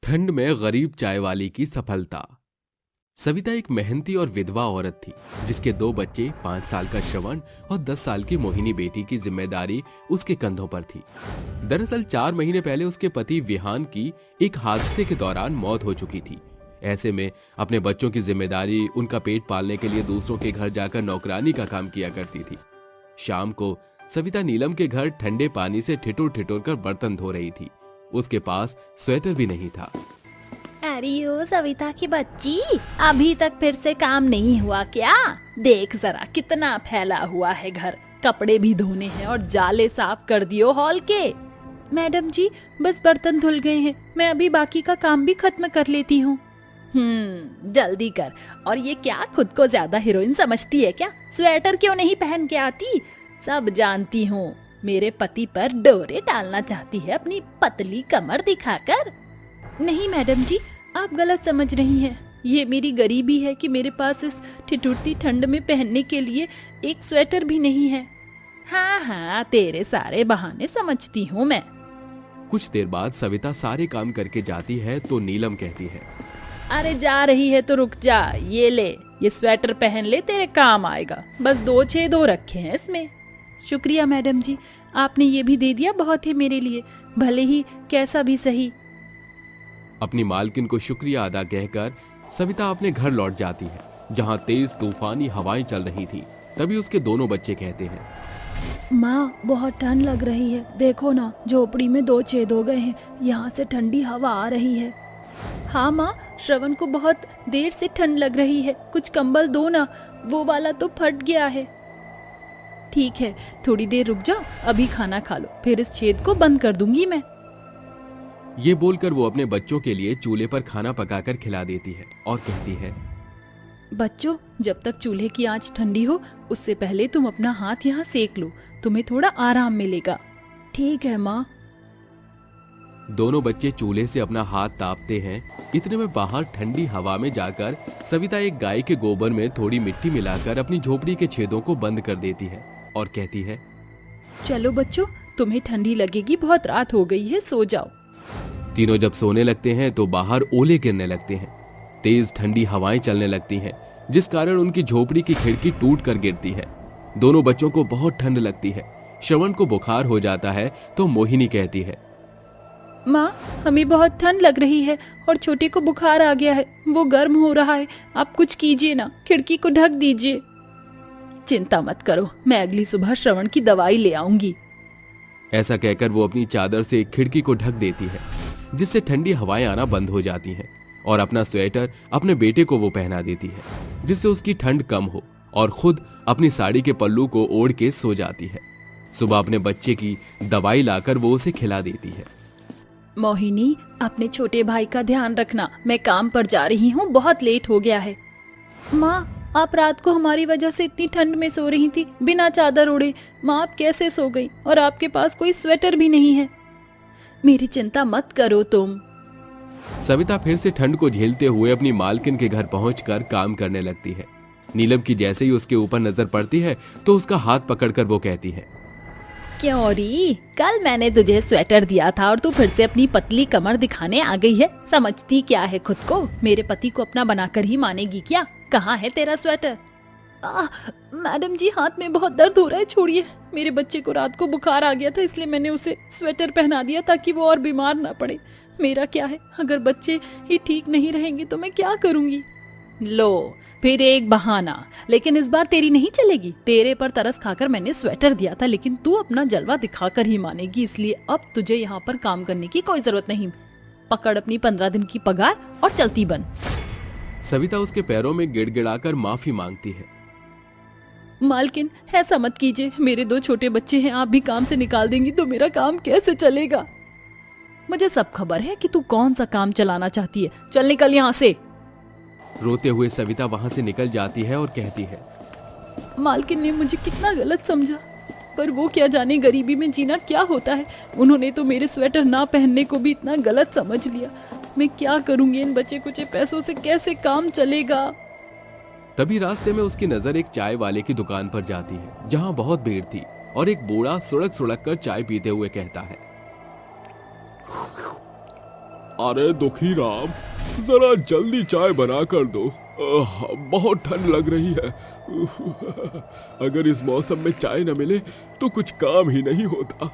ठंड में गरीब चाय वाली की सफलता। सविता एक मेहनती और विधवा औरत थी जिसके 2 बच्चे, 5 साल का श्रवण और 10 साल की मोहिनी बेटी की जिम्मेदारी उसके कंधों पर थी। दरअसल 4 महीने पहले उसके पति विहान की एक हादसे के दौरान मौत हो चुकी थी। ऐसे में अपने बच्चों की जिम्मेदारी, उनका पेट पालने के लिए दूसरों के घर जाकर नौकरानी का काम किया करती थी। शाम को सविता नीलम के घर ठंडे पानी से ठिठुर ठिठुर कर बर्तन धो रही थी। उसके पास स्वेटर भी नहीं था। अरे ओ सविता की बच्ची, अभी तक फिर से काम नहीं हुआ क्या? देख जरा कितना फैला हुआ है घर, कपड़े भी धोने हैं और जाले साफ कर दियो हॉल के। मैडम जी, बस बर्तन धुल गए हैं, मैं अभी बाकी का काम भी खत्म कर लेती हूँ। जल्दी कर। और ये क्या खुद को ज्यादा हीरोइन समझती है क्या? स्वेटर क्यों नहीं पहन के आती? सब जानती हूँ, मेरे पति पर डोरे डालना चाहती है अपनी पतली कमर दिखाकर। नहीं मैडम जी, आप गलत समझ रही हैं। ये मेरी गरीबी है कि मेरे पास इस ठिठुरती ठंड में पहनने के लिए एक स्वेटर भी नहीं है। हाँ, तेरे सारे बहाने समझती हूँ मैं। कुछ देर बाद सविता सारे काम करके जाती है तो नीलम कहती है, अरे जा रही है तो रुक जा, ये ले, ये स्वेटर पहन ले, तेरे काम आएगा। बस 2 छेद हो रखे हैं इसमें। शुक्रिया मैडम जी, आपने ये भी दे दिया, बहुत है मेरे लिए, भले ही कैसा भी सही। अपनी मालकिन को शुक्रिया अदा कहकर सविता अपने घर लौट जाती है जहां तेज तूफानी हवाएं चल रही थी। तभी उसके दोनों बच्चे कहते हैं, माँ बहुत ठंड लग रही है, देखो ना झोपड़ी में 2 छेद हो गए हैं, यहाँ से ठंडी हवा आ रही है। हाँ माँ, श्रवण को बहुत देर से ठंड लग रही है, कुछ कंबल दो ना, वो वाला तो फट गया है। ठीक है, थोड़ी देर रुक जाओ, अभी खाना खा लो, फिर इस छेद को बंद कर दूंगी मैं। ये बोलकर वो अपने बच्चों के लिए चूल्हे पर खाना पकाकर खिला देती है और कहती है, बच्चों, जब तक चूल्हे की आंच ठंडी हो उससे पहले तुम अपना हाथ यहाँ सेक लो, तुम्हें थोड़ा आराम मिलेगा। ठीक है माँ। दोनों बच्चे चूल्हे से अपना हाथ तापते हैं। इतने में बाहर ठंडी हवा में जाकर सविता एक गाय के गोबर में थोड़ी मिट्टी मिलाकर अपनी झोपड़ी के छेदों को बंद कर देती है और कहती है, चलो बच्चों, तुम्हें ठंडी लगेगी, बहुत रात हो गई है, सो जाओ। तीनों जब सोने लगते हैं तो बाहर ओले गिरने लगते हैं। तेज ठंडी हवाएं चलने लगती हैं, जिस कारण उनकी झोपड़ी की खिड़की टूट कर गिरती है। दोनों बच्चों को बहुत ठंड लगती है। श्रवण को बुखार हो जाता है तो मोहिनी कहती है, माँ हमें बहुत ठंड लग रही है और छोटे को बुखार आ गया है, वो गर्म हो रहा है, आप कुछ कीजिए ना, खिड़की को ढक दीजिए। चिंता मत करो, मैं अगली सुबह श्रवण की दवाई ले आऊंगी। ऐसा कहकर वो अपनी चादर से खिड़की को ढक देती है, जिससे ठंडी हवाएं आना बंद हो जाती हैं और अपना स्वेटर अपने बेटे को वो पहना देती है, जिससे उसकी ठंड कम हो, और खुद अपनी साड़ी के पल्लू को ओढ़ के सो जाती है। सुबह अपने बच्चे की दवाई लाकर वो उसे खिला देती है। मोहिनी, अपने छोटे भाई का ध्यान रखना, मैं काम पर जा रही हूँ, बहुत लेट हो गया है। माँ, आप रात को हमारी वजह से इतनी ठंड में सो रही थी, बिना चादर ओढ़े। माँ आप कैसे सो गई? और आपके पास कोई स्वेटर भी नहीं है। मेरी चिंता मत करो तुम। सविता फिर से ठंड को झेलते हुए अपनी मालकिन के घर पहुंचकर काम करने लगती है। नीलम की जैसे ही उसके ऊपर नजर पड़ती है तो उसका हाथ पकड़कर वो कहती है, क्यों री, कल मैंने तुझे स्वेटर दिया था और तू फिर से अपनी पतली कमर दिखाने आ गई है। समझती क्या है खुद को? मेरे पति को अपना बनाकर ही मानेगी क्या? कहाँ है तेरा स्वेटर? मैडम जी, हाथ में बहुत दर्द हो रहा है, छोड़िए। मेरे बच्चे को रात को बुखार आ गया था, इसलिए मैंने उसे स्वेटर पहना दिया ताकि वो और बीमार ना पड़े। मेरा क्या है, अगर बच्चे ही ठीक नहीं रहेंगे तो मैं क्या करूंगी? लो, फिर एक बहाना, लेकिन इस बार तेरी नहीं चलेगी। तेरे पर तरस खाकर मैंने स्वेटर दिया था, लेकिन तू अपना जलवा दिखाकर ही मानेगी, इसलिए अब तुझे यहाँ पर काम करने की कोई जरूरत नहीं। पकड़ अपनी 15 दिन की पगार और चलती बन। सविता उसके पैरों में गिड़गिड़ाकर माफी मांगती है। मालकिन, ऐसा मत कीजिए, मेरे 2 छोटे बच्चे हैं, आप भी काम से निकाल देंगी तो मेरा काम कैसे चलेगा? मुझे सब खबर है कि तू कौन सा काम चलाना चाहती है। चल निकल यहाँ से। रोते हुए सविता वहां से निकल जाती है और कहती है, मालकिन ने मुझे कितना गलत समझा, पर वो क्या जाने गरीबी में जीना क्या होता है। उन्होंने तो मेरे स्वेटर ना पहनने को भी इतना गलत समझ लिया। मैं क्या करूंगी? इन बचे कुचे पैसों से कैसे काम चलेगा? तभी रास्ते में उसकी नजर एक चाय वाले की दुकान पर जाती है, जहां बहुत भीड़ थी, और एक बूढ़ा सुड़क सुड़क कर चाय पीते हुए कहता है, अरे दुखी राम, जरा जल्दी चाय बना कर दो, बहुत ठंड लग रही है। अगर इस मौसम में चाय न मिले तो कुछ काम ही नहीं होता।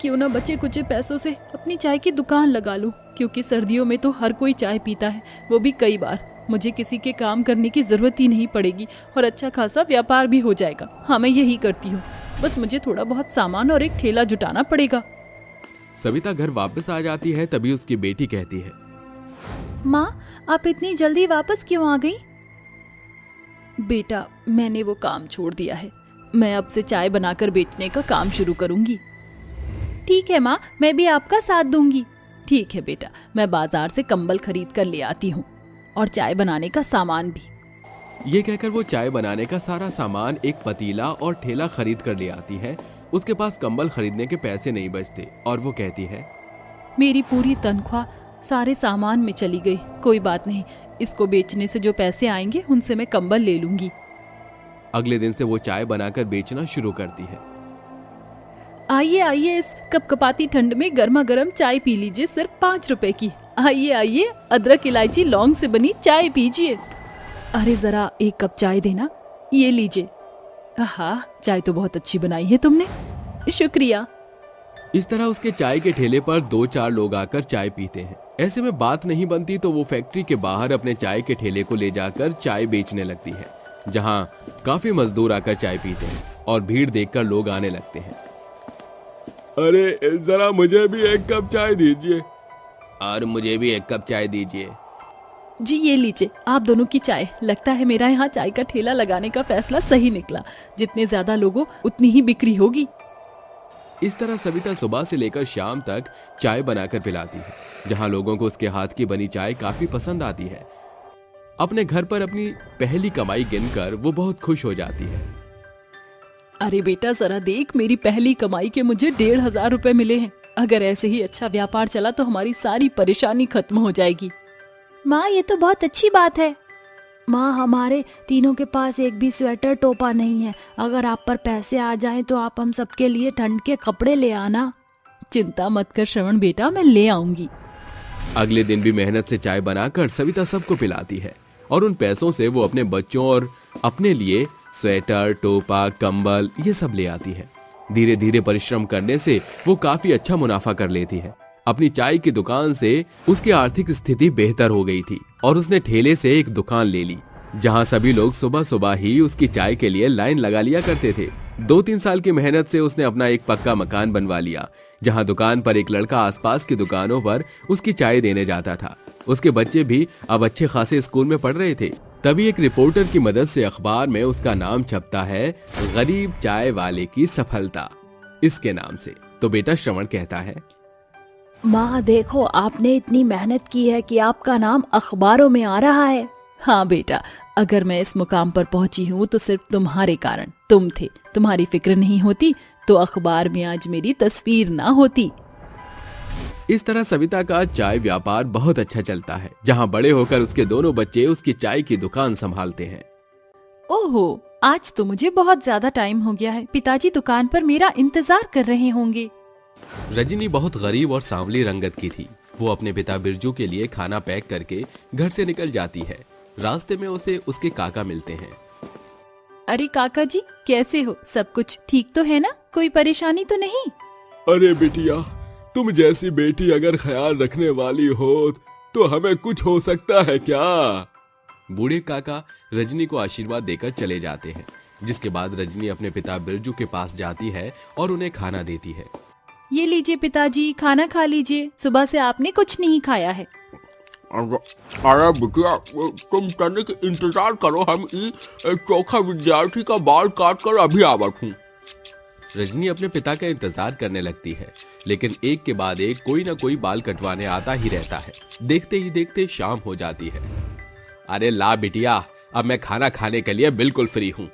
क्यों ना बचे कुचे पैसों से अपनी चाय की दुकान लगा लूं, क्योंकि सर्दियों में तो हर कोई चाय पीता है, वो भी कई बार। मुझे किसी के काम करने की जरूरत ही नहीं पड़ेगी और अच्छा खासा व्यापार भी हो जाएगा। हाँ, मैं यही करती हूँ, बस मुझे थोड़ा बहुत सामान और एक ठेला जुटाना पड़ेगा। सविता घर वापस आ जाती है, तभी उसकी बेटी कहती है, माँ, आप इतनी जल्दी वापस क्यों आ गई? बेटा, मैंने वो काम छोड़ दिया है। मैं अब से चाय बनाकर बेचने का काम शुरू करूंगी। ठीक है माँ, मैं भी आपका साथ दूंगी। ठीक है बेटा, मैं बाजार से कंबल खरीद कर ले आती हूँ और चाय बनाने का सामान भी। ये कहकर वो चाय बनाने का सारा सामान, एक पतीला और ठेला खरीद कर ले आती है। उसके पास कंबल खरीदने के पैसे नहीं बचते और वो कहती है, मेरी पूरी तनख्वाह सारे सामान में चली गई। कोई बात नहीं, इसको बेचने से जो पैसे आएंगे उनसे मैं कंबल ले लूंगी। अगले दिन से वो चाय बनाकर बेचना शुरू करती है। आइए आइए, इस कपकपाती ठंड में गर्मा गर्म चाय पी लीजिए, सिर्फ 5 रुपए की। आइए आइए, अदरक इलायची लौंग से बनी चाय पीजिए। अरे जरा एक कप चाय देना। ये लीजिए। हाँ, चाय तो बहुत अच्छी बनाई है तुमने, शुक्रिया। इस तरह उसके चाय के ठेले पर 2-4 लोग आकर चाय पीते हैं। ऐसे में बात नहीं बनती तो वो फैक्ट्री के बाहर अपने चाय के ठेले को ले जाकर चाय बेचने लगती है, जहाँ काफी मजदूर आकर चाय पीते हैं और भीड़ देखकर लोग आने लगते हैं। अरे जरा मुझे भी एक कप चाय दीजिए। और मुझे भी एक कप चाय दीजिए। जी ये लीजिए आप दोनों की चाय। लगता है मेरा यहाँ चाय का ठेला लगाने का फैसला सही निकला। जितने ज्यादा लोगों उतनी ही बिक्री होगी। इस तरह सविता सुबह से लेकर शाम तक चाय बनाकर पिलाती है, जहाँ लोगों को उसके हाथ की बनी चाय काफी पसंद आती है। अपने घर पर अपनी पहली कमाई गिनकर वो बहुत खुश हो जाती है। अरे बेटा जरा देख, मेरी पहली कमाई के मुझे 1,500 रुपए मिले हैं। अगर ऐसे ही अच्छा व्यापार चला तो हमारी सारी परेशानी खत्म हो जाएगी। माँ, ये तो बहुत अच्छी बात है। माँ, हमारे तीनों के पास एक भी स्वेटर टोपा नहीं है। अगर आप पर पैसे आ जाएं तो आप हम सबके लिए ठंड के कपड़े ले आना। चिंता मत कर श्रवण बेटा, मैं ले आऊंगी। अगले दिन भी मेहनत से चाय बनाकर सविता सबको पिलाती है और उन पैसों से वो अपने बच्चों और अपने लिए स्वेटर, टोपा, कंबल ये सब ले आती है। धीरे धीरे परिश्रम करने से वो काफी अच्छा मुनाफा कर लेती है। अपनी चाय की दुकान से उसकी आर्थिक स्थिति बेहतर हो गई थी और उसने ठेले से एक दुकान ले ली, जहां सभी लोग सुबह सुबह ही उसकी चाय के लिए लाइन लगा लिया करते थे। 2-3 साल की मेहनत से उसने अपना एक पक्का मकान बनवा लिया, जहां दुकान पर एक लड़का आसपास की दुकानों पर उसकी चाय देने जाता था। उसके बच्चे भी अब अच्छे खासे स्कूल में पढ़ रहे थे। तभी एक रिपोर्टर की मदद से अखबार में उसका नाम छपता है, गरीब चाय वाले की सफलता, इसके नाम से। तो बेटा श्रवण कहता है, माँ देखो, आपने इतनी मेहनत की है कि आपका नाम अखबारों में आ रहा है। हाँ बेटा, अगर मैं इस मुकाम पर पहुंची हूँ तो सिर्फ तुम्हारे कारण। तुम थे, तुम्हारी फिक्र नहीं होती तो अखबार में आज मेरी तस्वीर ना होती। इस तरह सविता का चाय व्यापार बहुत अच्छा चलता है, जहां बड़े होकर उसके दोनों बच्चे उसकी चाय की दुकान संभालते हैं। ओहो, आज तो मुझे बहुत ज्यादा टाइम हो गया है। पिताजी दुकान पर मेरा इंतजार कर रहे होंगे। रजनी बहुत गरीब और सांवली रंगत की थी। वो अपने पिता बिरजू के लिए खाना पैक करके घर से निकल जाती है। रास्ते में उसे उसके काका मिलते हैं। अरे काका जी, कैसे हो? सब कुछ ठीक तो है ना? कोई परेशानी तो नहीं? अरे बिटिया, तुम जैसी बेटी अगर ख्याल रखने वाली हो तो हमें कुछ हो सकता है क्या? बूढ़े काका रजनी को आशीर्वाद देकर चले जाते हैं, जिसके बाद रजनी अपने पिता बिरजू के पास जाती है और उन्हें खाना देती है। ये लीजिए पिताजी, खाना खा लीजिए। सुबह से आपने कुछ नहीं खाया है। अरे बिटिया, तुम चने के इंतजार करो, हम चोखा विद्यार्थी का बाल काट कर अभी आवत हूँ। रजनी अपने पिता का इंतजार करने लगती है, लेकिन एक के बाद एक कोई ना कोई बाल कटवाने आता ही रहता है। देखते ही देखते शाम हो जाती है। अरे ला बिटिया, अब मैं खाना खाने के लिए बिल्कुल फ्री हूँ।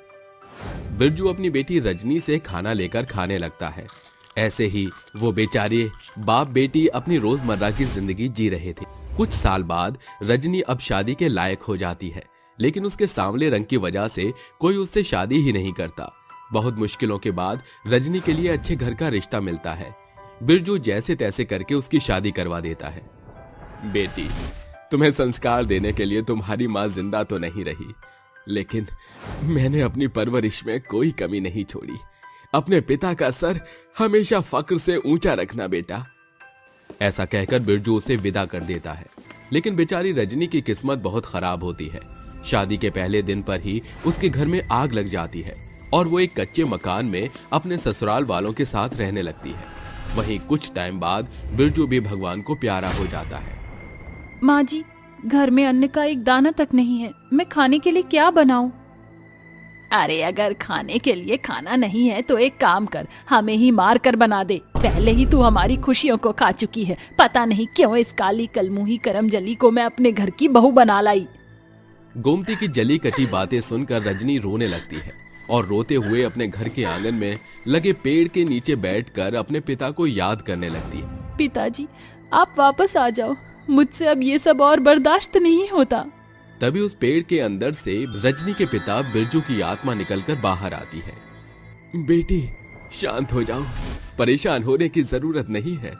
बिरजू अपनी बेटी रजनी से खाना लेकर खाने लगता है। ऐसे ही वो बेचारे बाप बेटी अपनी रोजमर्रा की जिंदगी जी रहे थे। कुछ साल बाद रजनी अब शादी के लायक हो जाती है, लेकिन उसके सांवले रंग की वजह से कोई उससे शादी ही नहीं करता। बहुत मुश्किलों के बाद रजनी के लिए अच्छे घर का रिश्ता मिलता है। बिरजू जैसे तैसे करके उसकी शादी करवा देता है। बेटी, तुम्हें संस्कार देने के लिए तुम्हारी माँ जिंदा तो नहीं रही, लेकिन मैंने अपनी परवरिश में कोई कमी नहीं छोड़ी। अपने पिता का सर हमेशा फक्र से ऊंचा रखना बेटा। ऐसा कहकर बिरजू उसे विदा कर देता है। लेकिन बेचारी रजनी की किस्मत बहुत खराब होती है। शादी के पहले दिन पर ही उसके घर में आग लग जाती है और वो एक कच्चे मकान में अपने ससुराल वालों के साथ रहने लगती है। वहीं कुछ टाइम बाद बिरजू भी भगवान को प्यारा हो जाता है। माँ जी, घर में अन्न का एक दाना तक नहीं है, मैं खाने के लिए क्या बनाऊं? अरे अगर खाने के लिए खाना नहीं है तो एक काम कर, हमें ही मार कर बना दे। पहले ही तू हमारी खुशियों को खा चुकी है। पता नहीं क्यों इस काली कलमुही करमजली को मैं अपने घर की बहू बना लाई। गोमती की जली कटी बातें सुनकर रजनी रोने लगती है और रोते हुए अपने घर के आंगन में लगे पेड़ के नीचे बैठकर अपने पिता को याद करने लगती है। पिताजी, आप वापस आ जाओ, मुझसे अब ये सब और बर्दाश्त नहीं होता। तभी उस पेड़ के अंदर से रजनी के पिता बिरजू की आत्मा निकलकर बाहर आती है। बेटी, शांत हो जाओ, परेशान होने की जरूरत नहीं है।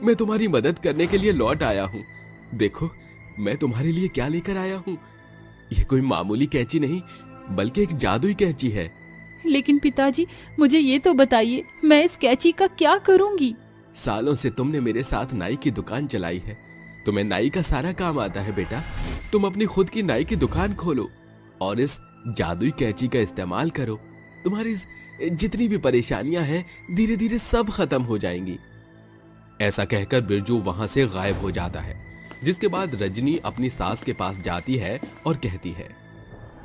मैं तुम्हारी मदद करने के लिए लौट आया हूँ। देखो मैं तुम्हारे लिए क्या लेकर आया हूँ। ये कोई मामूली कैंची नहीं, बल्कि एक जादुई कैंची है। लेकिन पिताजी, मुझे ये तो बताइए, मैं इस कैंची का क्या करूंगी? सालों से तुमने मेरे साथ नाई की दुकान चलाई है, तुम्हें नाई का सारा काम आता है बेटा। तुम अपनी खुद की नाई की दुकान खोलो और इस जादुई कैंची का इस्तेमाल करो। तुम्हारी जितनी भी परेशानियां हैं धीरे धीरे सब खत्म हो जाएंगी। ऐसा कहकर बिरजू वहां से गायब हो जाता है। जिसके बाद रजनी अपनी सास के पास जाती है और कहती है,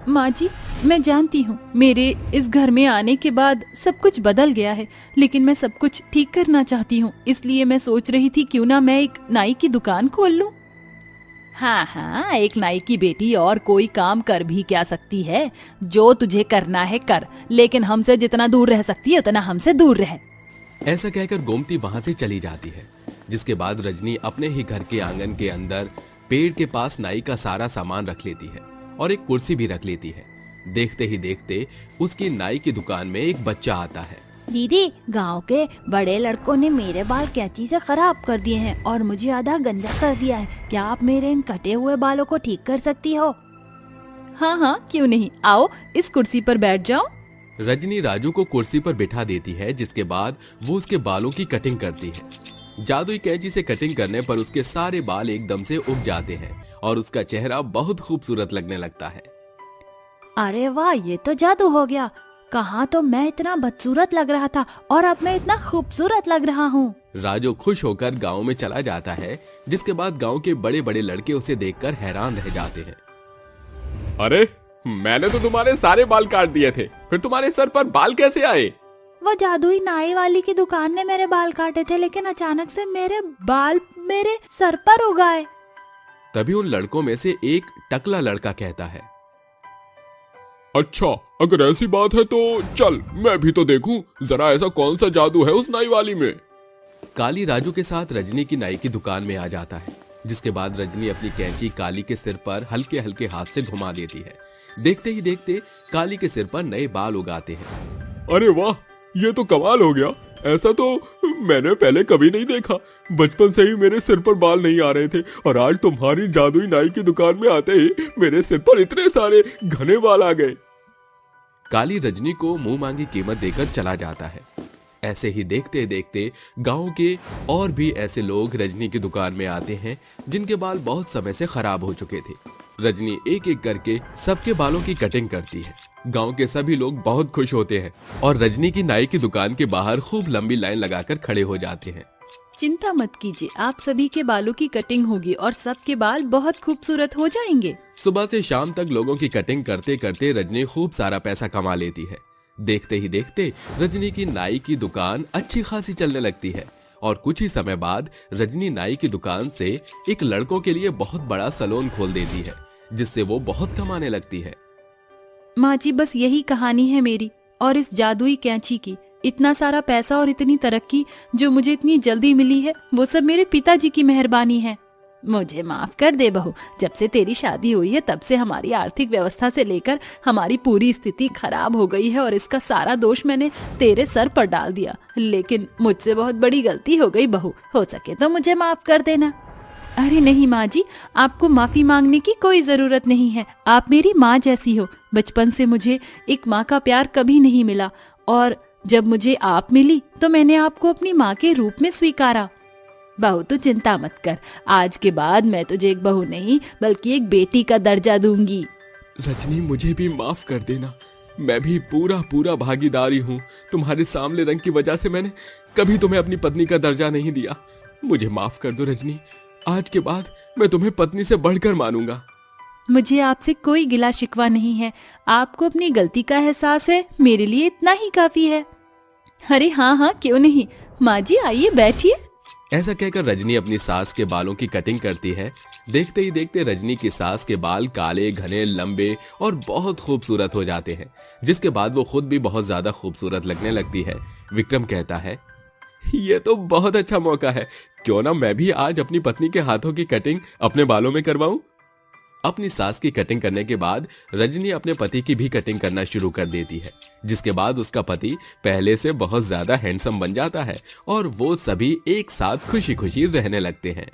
माँ जी, मैं जानती हूँ मेरे इस घर में आने के बाद सब कुछ बदल गया है, लेकिन मैं सब कुछ ठीक करना चाहती हूँ। इसलिए मैं सोच रही थी क्यों ना मैं एक नाई की दुकान खोल लूँ। हाँ हाँ, एक नाई की बेटी और कोई काम कर भी क्या सकती है। जो तुझे करना है कर, लेकिन हमसे जितना दूर रह सकती है उतना हमसे दूर रह। ऐसा कहकर गोमती वहां से चली जाती है। जिसके बाद रजनी अपने ही घर के आंगन के अंदर पेड़ के पास नाई का सारा सामान रख लेती है और एक कुर्सी भी रख लेती है। देखते ही देखते उसकी नाई की दुकान में एक बच्चा आता है। दीदी, गांव के बड़े लड़कों ने मेरे बाल कैंची से खराब कर दिए हैं और मुझे आधा गंजा कर दिया है। क्या आप मेरे इन कटे हुए बालों को ठीक कर सकती हो? हाँ हाँ, क्यों नहीं, आओ इस कुर्सी पर बैठ जाओ। रजनी राजू को कुर्सी पर बिठा देती है। जिसके बाद वो उसके बालों की कटिंग करती है। जादुई कैंची से कटिंग करने पर उसके सारे बाल एकदम से उग जाते हैं और उसका चेहरा बहुत खूबसूरत लगने लगता है। अरे वाह, ये तो जादू हो गया। कहाँ तो मैं इतना बदसूरत लग रहा था और अब मैं इतना खूबसूरत लग रहा हूँ। राजू खुश होकर गांव में चला जाता है। जिसके बाद गांव के बड़े बड़े लड़के उसे देखकर हैरान रह जाते हैं। अरे, मैंने तो तुम्हारे सारे बाल काट दिए थे, फिर तुम्हारे सर पर बाल कैसे आए? वो जादुई नाई वाली की दुकान ने मेरे बाल काटे थे, लेकिन अचानक से मेरे बाल मेरे सर पर उग आए। तभी उन लड़कों में से एक टकला लड़का कहता है, अच्छा, अगर ऐसी बात है तो चल मैं भी तो देखूं जरा ऐसा कौन सा जादू है उस नाई वाली में। काली राजू के साथ रजनी की नाई की दुकान में आ जाता है। जिसके बाद रजनी अपनी कैंची काली के सिर पर हल्के हल्के हाथ से घुमा देती है। देखते ही देखते काली के सिर पर नए बाल उगाते हैं। अरे वाह, ये तो कमाल हो गया। ऐसा तो मैंने पहले कभी नहीं देखा। बचपन से ही मेरे सिर पर बाल नहीं आ रहे थे और आज तुम्हारी जादुई नाई की दुकान में आते ही मेरे सिर पर इतने सारे घने बाल आ गए। काली रजनी को मुंह मांगी कीमत देकर चला जाता है। ऐसे ही देखते देखते गांव के और भी ऐसे लोग रजनी की दुकान में आते हैं जिनके बाल बहुत समय से खराब हो चुके थे। रजनी एक एक करके सबके बालों की कटिंग करती है। गांव के सभी लोग बहुत खुश होते हैं और रजनी की नाई की दुकान के बाहर खूब लंबी लाइन लगाकर खड़े हो जाते हैं। चिंता मत कीजिए, आप सभी के बालों की कटिंग होगी और सबके बाल बहुत खूबसूरत हो जाएंगे। सुबह से शाम तक लोगों की कटिंग करते करते रजनी खूब सारा पैसा कमा लेती है। देखते ही देखते रजनी की नाई की दुकान अच्छी खासी चलने लगती है और कुछ ही समय बाद रजनी नाई की दुकान से एक लड़कों के लिए बहुत बड़ा सैलून खोल देती है, जिससे वो बहुत कमाने लगती है। माँ जी, बस यही कहानी है मेरी और इस जादुई कैंची की। इतना सारा पैसा और इतनी तरक्की जो मुझे इतनी जल्दी मिली है, वो सब मेरे पिताजी की मेहरबानी है। मुझे माफ कर दे बहू, जब से तेरी शादी हुई है तब से हमारी आर्थिक व्यवस्था से लेकर हमारी पूरी स्थिति खराब हो गई है और इसका सारा दोष मैंने तेरे सर पर डाल दिया। लेकिन मुझसे बहुत बड़ी गलती हो गई बहू, हो सके तो मुझे माफ कर देना। अरे नहीं माँ जी, आपको माफी मांगने की कोई जरूरत नहीं है। आप मेरी माँ जैसी हो। बचपन से मुझे एक माँ का प्यार कभी नहीं मिला और जब मुझे आप मिली तो मैंने आपको अपनी माँ के रूप में स्वीकारा। बहू तू चिंता मत कर, आज के बाद मैं तुझे एक बहू नहीं बल्कि एक बेटी का दर्जा दूंगी। रजनी, मुझे भी माफ कर देना। मैं भी पूरा पूरा भागीदारी हूँ। तुम्हारे सांवले रंग की वजह से मैंने कभी तुम्हें अपनी पत्नी का दर्जा नहीं दिया। मुझे माफ कर दो रजनी। आज के बाद मैं तुम्हें पत्नी से बढ़कर मानूंगा। मुझे आपसे कोई गिला शिकवा नहीं है। आपको अपनी गलती का एहसास है, मेरे लिए इतना ही काफी है। अरे हाँ हाँ, क्यों नहीं। माँ जी आइए बैठिए। ऐसा कहकर रजनी अपनी सास के बालों की कटिंग करती है। देखते ही देखते रजनी की सास के बाल काले, घने, लंबे और बहुत खूबसूरत हो जाते हैं, जिसके बाद वो खुद भी बहुत ज्यादा खूबसूरत लगने लगती है। विक्रम कहता है, ये तो बहुत अच्छा मौका है। क्यों ना मैं भी आज अपनी पत्नी के हाथों की कटिंग अपने बालों में करवाऊं। अपनी सास की कटिंग करने के बाद रजनी अपने पति की भी कटिंग करना शुरू कर देती है, जिसके बाद उसका पति पहले से बहुत ज्यादा हैंडसम बन जाता है और वो सभी एक साथ खुशी खुशी रहने लगते हैं।